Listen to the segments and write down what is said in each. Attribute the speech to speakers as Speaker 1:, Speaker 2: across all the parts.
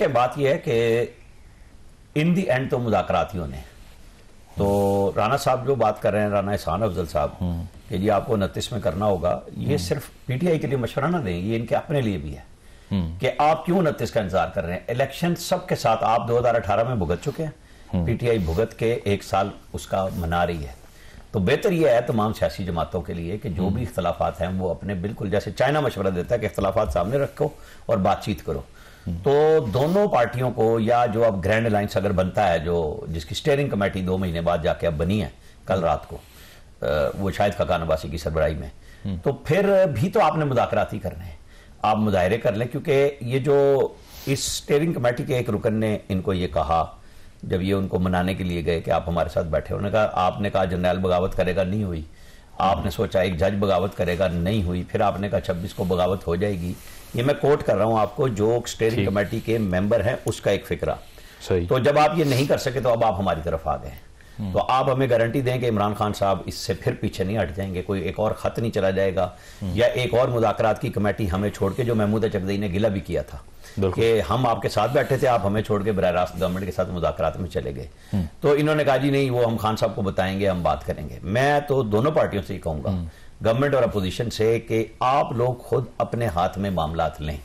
Speaker 1: कि बात यह है कि इन दी एंड तो मुज़ाकरात ही होने। तो राना साहब जो बात कर रहे हैं, राना एहसान अफजल साहब, कि जी आपको 29 में करना होगा, ये सिर्फ पीटीआई के लिए मशवरा ना दें, ये इनके अपने लिए भी है कि आप क्यों 29 का इंतजार कर रहे हैं। इलेक्शन सबके साथ आप 2018 में भुगत चुके हैं, पीटीआई भुगत के 1 साल उसका मना रही है। तो बेहतर यह है तमाम सियासी जमातों के लिए कि जो भी इख्तलाफात हैं वो अपने, बिल्कुल जैसे चाइना मशवरा देता है कि इख्तलाफात सामने रखो और बातचीत करो। तो दोनों पार्टियों को, या जो अब ग्रैंड अलायंस अगर बनता है, जो जिसकी स्टीयरिंग कमेटी 2 महीने बाद जाके अब बनी है कल रात को, वो शायद खकान अब्बासी की सरबराही में, तो फिर भी तो आपने मुज़ाकरात ही करने हैं, आप मुजाहरे कर लें। क्योंकि ये जो इस स्टीयरिंग कमेटी के एक रुकन ने इनको ये कहा, जब ये उनको मनाने के लिए गए कि आप हमारे साथ बैठे, उन्होंने कहा, आपने कहा जनरल बगावत करेगा, नहीं हुई। आपने सोचा एक जज बगावत करेगा, नहीं हुई। फिर आपने कहा 26 को बगावत हो जाएगी। ये मैं कोट कर रहा हूं आपको, जो स्टीयरिंग कमेटी के मेंबर हैं उसका एक फिक्रा।
Speaker 2: सही।
Speaker 1: तो जब आप ये नहीं कर सके तो अब आप हमारी तरफ आ गए। तो आप हमें गारंटी दें कि इमरान खान साहब इससे फिर पीछे नहीं हट जाएंगे, कोई एक और खत नहीं चला जाएगा, या एक और मुज़ाकरात की कमेटी हमें छोड़ के, जो महमूद चकदई ने गिला भी किया था कि हम आपके साथ बैठे थे, आप हमें छोड़ के बराह रास्त गवर्नमेंट के साथ मुज़ाकरात में चले गए। तो इन्होंने कहा जी नहीं, वो हम खान साहब को बताएंगे, हम बात करेंगे। मैं तो दोनों पार्टियों से ही कहूंगा, गवर्नमेंट और अपोजिशन से, कि आप लोग खुद अपने हाथ में मामलात लें।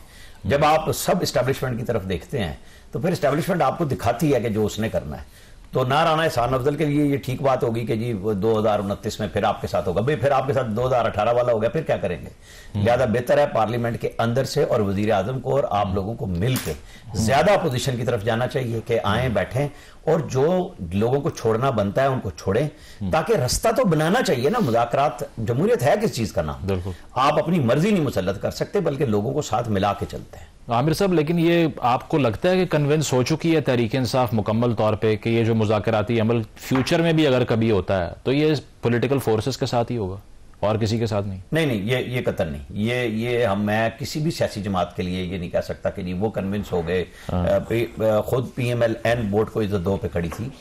Speaker 1: जब आप सब इस्टेब्लिशमेंट की तरफ देखते हैं तो फिर इस्टेब्लिशमेंट आपको दिखाती है कि जो उसने करना है। तो ना राना एहसान अफजल के लिए ये ठीक बात होगी कि जी 2029 में फिर आपके साथ होगा, भाई फिर आपके साथ 2018 वाला हो गया, फिर क्या करेंगे। लिहाजा बेहतर है पार्लियामेंट के अंदर से और वजीर आजम को और आप लोगों को मिल के ज्यादा अपोजिशन की तरफ जाना चाहिए कि आए बैठें और जो लोगों को छोड़ना बनता है उनको छोड़ें, ताकि रास्ता तो बनाना चाहिए ना। मुज़ाकरात, जमहूरियत है किस चीज का नाम, आप अपनी मर्जी नहीं मुसल्लत कर सकते, बल्कि लोगों को साथ मिला के चलते हैं।
Speaker 2: आमिर साहब, लेकिन ये आपको लगता है कि कन्विंस हो चुकी है तहरीक इंसाफ मुकम्मल तौर पे कि ये जो मुज़ाकराती अमल फ्यूचर में भी अगर कभी होता है तो ये पॉलिटिकल फोर्सेस के साथ ही होगा और किसी के साथ नहीं?
Speaker 1: नहीं, ये कतई नहीं। ये मैं किसी भी सियासी जमात के लिए ये नहीं कह सकता कि जी वो कन्विंस हो गए। खुद PMLN बोर्ड को इज्जत 2 पे खड़ी थी,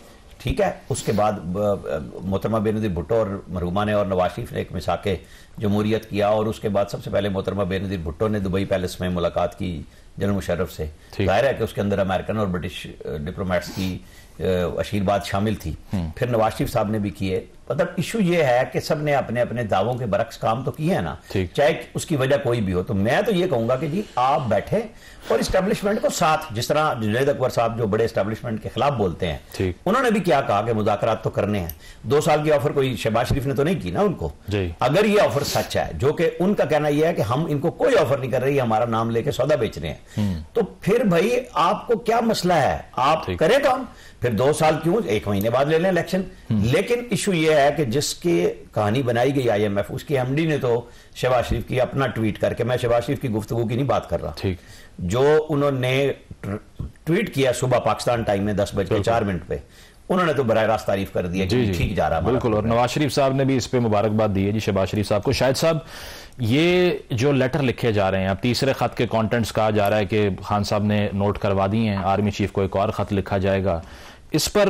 Speaker 1: ठीक है। उसके बाद मोहतरमा बेनज़ीर भुट्टो और मरहूमा ने और नवाज शरीफ ने एक मिसाके जमहूरियत किया, और उसके बाद सबसे पहले मोहतरमा बेनज़ीर भुट्टो ने दुबई पैलेस में मुलाकात की जनरल मुशर्रफ से। जाहिर है कि उसके अंदर अमेरिकन और ब्रिटिश डिप्लोमेट्स की आशीर्वाद शामिल थी। फिर नवाज शरीफ साहब ने भी किए। मतलब इशू ये है कि सब ने अपने अपने दावों के बरक्स काम तो किए हैं ना, चाहे उसकी वजह कोई भी हो। तो मैं तो ये कहूंगा कि जी आप बैठे और इस्टेब्लिशमेंट को साथ, जिस तरह जुनैद अकबर साहब जो बड़े इस्टेब्लिशमेंट के खिलाफ बोलते हैं, उन्होंने भी क्या कहा कि मुज़ाकरात तो करने हैं। 2 साल की ऑफर कोई शहबाज शरीफ ने तो नहीं की ना उनको। अगर ये ऑफर सच है, जो कि उनका कहना यह है कि हम इनको कोई ऑफर नहीं कर रहे, हमारा नाम लेके सौदा बेच रहे हैं, तो फिर भाई आपको क्या मसला है, आप करें काम। फिर 2 साल क्यों, 1 महीने बाद ले लें इलेक्शन। लेकिन इशू यह है कि जिसकी कहानी बनाई गई IMF, उसके MD ने तो शहबाज शरीफ की अपना ट्वीट करके, मैं शहबाज शरीफ की गुफ्तगू की नहीं बात कर रहा, जो उन्होंने ट्वीट किया सुबह पाकिस्तान टाइम में 10:04 पे, उन्होंने तो बराह रास्त तारीफ कर दिया कि ठीक जा रहा है।
Speaker 2: बिल्कुल, और नवाज शरीफ साहब ने भी इस पे मुबारकबाद दी है जी शहबाज शरीफ साहब को। शाहिद साहब, ये जो लेटर लिखे जा रहे हैं, अब तीसरे खत के कंटेंट्स कहा जा रहा है कि खान साहब ने नोट करवा दिए हैं, आर्मी चीफ को एक और खत लिखा जाएगा। इस पर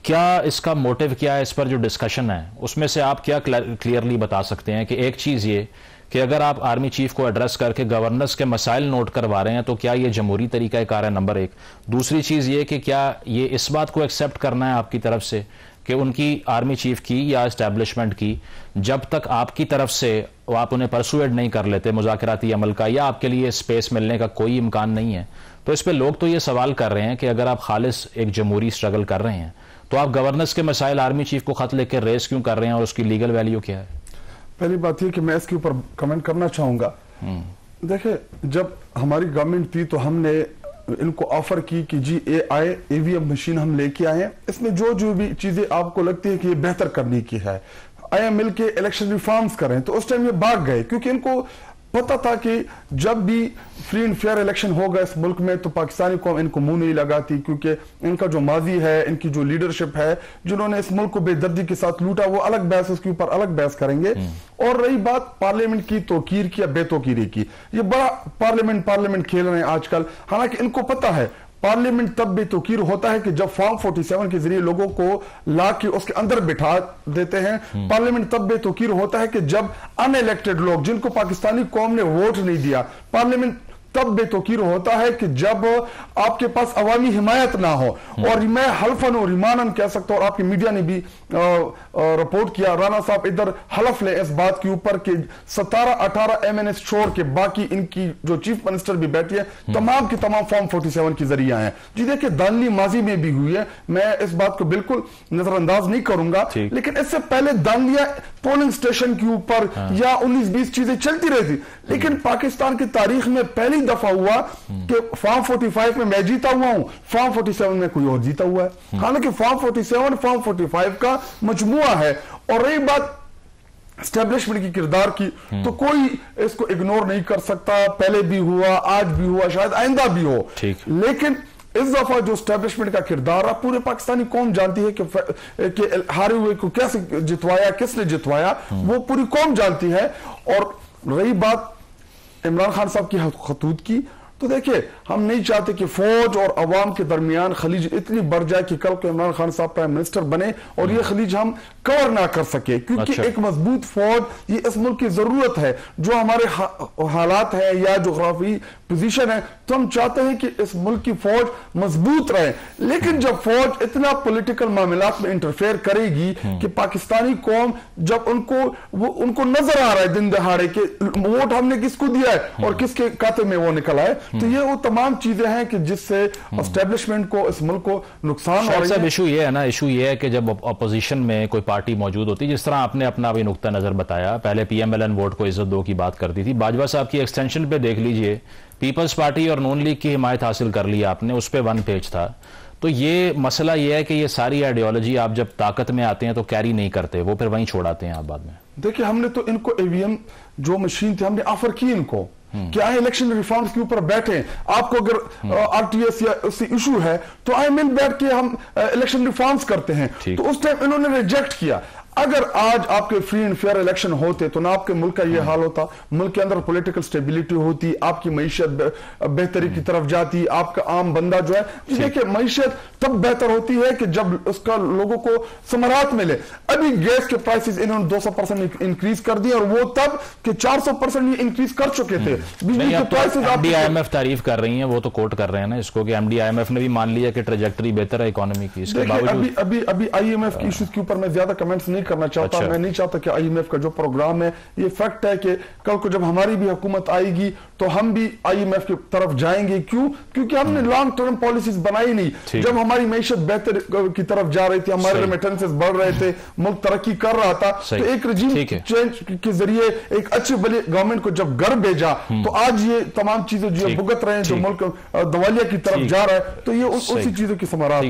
Speaker 2: क्या इसका मोटिव क्या है, इस पर जो डिस्कशन है उसमें से आप क्या क्लियरली बता सकते हैं कि एक चीज ये कि अगर आप आर्मी चीफ को एड्रेस करके गवर्नेंस के मसाइल नोट करवा रहे हैं तो क्या ये जमहूरी तरीका कार है, नंबर 1। दूसरी चीज ये कि क्या ये इस बात को एक्सेप्ट करना है आपकी तरफ से कि उनकी आर्मी चीफ की या एस्टेब्लिशमेंट की, जब तक आपकी तरफ से आप उन्हें परसुएड नहीं कर लेते मुज़ाकराती अमल का, या आपके लिए स्पेस मिलने का कोई इम्कान नहीं है। तो इस पे लोग तो ये सवाल कर रहे हैं कि अगर आप खालिस एक जमहूरी स्ट्रगल कर रहे हैं तो आप गवर्नेंस के मसाइल आर्मी चीफ को खत लेकर रेस क्यों कर रहे हैं, और उसकी लीगल वैल्यू क्या है?
Speaker 3: पहली बात यह कि मैं इसके ऊपर कमेंट करना चाहूंगा। देखिए, जब हमारी गवर्नमेंट थी तो हमने इनको ऑफर की कि जी EVM मशीन हम लेके आए हैं, इसमें जो भी चीजें आपको लगती है कि ये बेहतर करने की है, आए मिल के इलेक्शन रिफॉर्म्स करें। तो उस टाइम ये भाग गए, क्योंकि इनको पता था कि जब भी फ्री एंड फेयर इलेक्शन होगा इस मुल्क में तो पाकिस्तानी कौम इनको मुंह नहीं लगाती, क्योंकि इनका जो माजी है, इनकी जो लीडरशिप है, जिन्होंने इस मुल्क को बेदर्दी के साथ लूटा, वो अलग बहस, उसके ऊपर अलग बहस करेंगे। और रही बात पार्लियामेंट की तौकीर की या बेतौकीरी की, ये बड़ा पार्लियामेंट खेल रहे हैं आजकल। हालांकि इनको पता है पार्लियामेंट तब बेतौकीर होता है कि जब फॉर्म 47 के जरिए लोगों को ला के उसके अंदर बिठा देते हैं। पार्लियामेंट तब बेतौकीर होता है कि जब अनइलेक्टेड लोग, जिनको पाकिस्तानी कौम ने वोट नहीं दिया, पार्लियामेंट तब बेतौकीर होता है कि जब आपके पास अवामी हिमायत ना हो। और मैं हल्फन और ईमानन कह सकता हूं, और आपकी मीडिया ने भी रिपोर्ट किया, राणा साहब इधर हलफ ले इस बात के ऊपर कि 17-18 MNS छोड़ के बाकी इनकी जो चीफ मिनिस्टर भी बैठी है तमाम की तमाम फॉर्म 47 की जरिया है। जी देखिए, दानली माजी में भी हुई है, मैं इस बात को बिल्कुल नजरअंदाज नहीं करूंगा, लेकिन इससे पहले दानलिया पोलिंग स्टेशन के ऊपर या 19-20 चीजें चलती रही थी। लेकिन पाकिस्तान की तारीख में पहली दफा हुआ कि फॉर्म 45 में मैं जीता हुआ हूं, फॉर्म 47 में कोई और जीता हुआ है। हालांकि फॉर्म 47 फॉर्म 45 का मजमुआ है। और रही बात एस्टेब्लिशमेंट की किरदार की, तो कोई इसको इग्नोर नहीं कर सकता, पहले भी हुआ, आज भी हुआ, शायद आइंदा भी हो। लेकिन इस दफा जो एस्टेब्लिशमेंट का किरदार है, पूरे पाकिस्तानी कौम जानती है कि हारे हुए को कैसे जितवाया, किसने जितवाया, वो पूरी कौम जानती है। और रही बात इमरान खान साहब की खतूत की, तो देखिए, हम नहीं चाहते कि फौज और अवाम के दरमियान खलीज इतनी बढ़ जाए कि कल को इमरान खान साहब प्राइम मिनिस्टर बने और ये खलीज हम कवर ना कर सके, क्योंकि एक मजबूत फौज ये इस मुल्क की जरूरत है। जो हमारे हालात है या जोग्राफी पोजीशन है, तो हम चाहते हैं कि इस मुल्क की फौज मजबूत रहे। लेकिन जब फौज इतना पॉलिटिकल मामलात में इंटरफेयर करेगी कि पाकिस्तानी कौम, जब उनको नजर आ रहा है दिन दहाड़े के वोट हमने किसको दिया है और किसके खाते में वो निकला है, तो ये वो तमाम चीजें हैं कि जिससे एस्टेब्लिशमेंट को, इस मुल्क को नुकसान हो रहा है।
Speaker 2: इशू ये है ना, इशू ये है कि जब अपोजिशन में कोई पार्टी मौजूद होती है, जिस तरह आपने अपना भी नुक्ता नजर बताया, पहले PMLN वोट को इज्जत दो की बात करती थी, बाजवा साहब की एक्सटेंशन पे देख लीजिए, पीपल्स पार्टी और नून लीग की हिमायत हासिल कर ली आपने, उस पर 1 पेज था। तो ये मसला ये है कि ये सारी आइडियोलॉजी आप जब ताकत में आते हैं तो कैरी नहीं करते, वो फिर वहीं छोड़ाते हैं आप बाद में।
Speaker 3: देखिए, हमने तो इनको EVM जो मशीन थी हमने ऑफर की इनको, क्या इलेक्शन रिफॉर्म्स के ऊपर बैठे, आपको अगर RTS या उससे इशू है तो आए मिल बैठ के हम इलेक्शन रिफॉर्म्स करते हैं। तो उस टाइम इन्होंने रिजेक्ट किया। अगर आज आपके फ्री एंड फेयर इलेक्शन होते तो ना आपके मुल्क का ये हाल होता, मुल्क के अंदर पॉलिटिकल स्टेबिलिटी होती, आपकी मईशत बेहतरी की तरफ जाती, आपका आम बंदा जो है, देखिए मईशत तब बेहतर होती है कि जब उसका लोगों को समरात मिले। अभी गैस के प्राइसेस इन्होंने 200% इंक्रीज कर दिए और वो तब कि 400% ये इंक्रीज कर चुके थे। बिजली के प्राइसेस
Speaker 2: MD IMF तारीफ कर रही है, वो तो कोट कर रहे हैं ना इसको कि MD IMF ने भी मान लिया कि ट्रेजेक्टरी बेहतर है इकोनॉमी की। इसके बावजूद
Speaker 3: अभी IMF की इश्यूज के ऊपर मैं ज्यादा कमेंट्स नहीं करना चाहता। मैं नहीं चाहता कि IMF का जो प्रोग्राम है, ये फैक्ट है कि कल को जब हमारी भी हुकूमत आएगी तो हम भी IMF की तरफ जाएंगे। क्यों? क्योंकि हमने लॉन्ग टर्म पॉलिसीज बनाई नहीं। जब हमारी मईशत बेहतर की तरफ जा रही थी, हमारे रेमिटेंसेस बढ़ रहे थे, मुल्क तरक्की कर रहा था, तो एक रजीम चेंज के जरिए एक अच्छी बड़ी गवर्नमेंट को जब घर भेजा, तो आज ये तमाम चीजें जो भुगत रहे हैं, जो मुल्क दवालिया की तरफ जा रहा है, तो ये उसी चीजों की समारात है।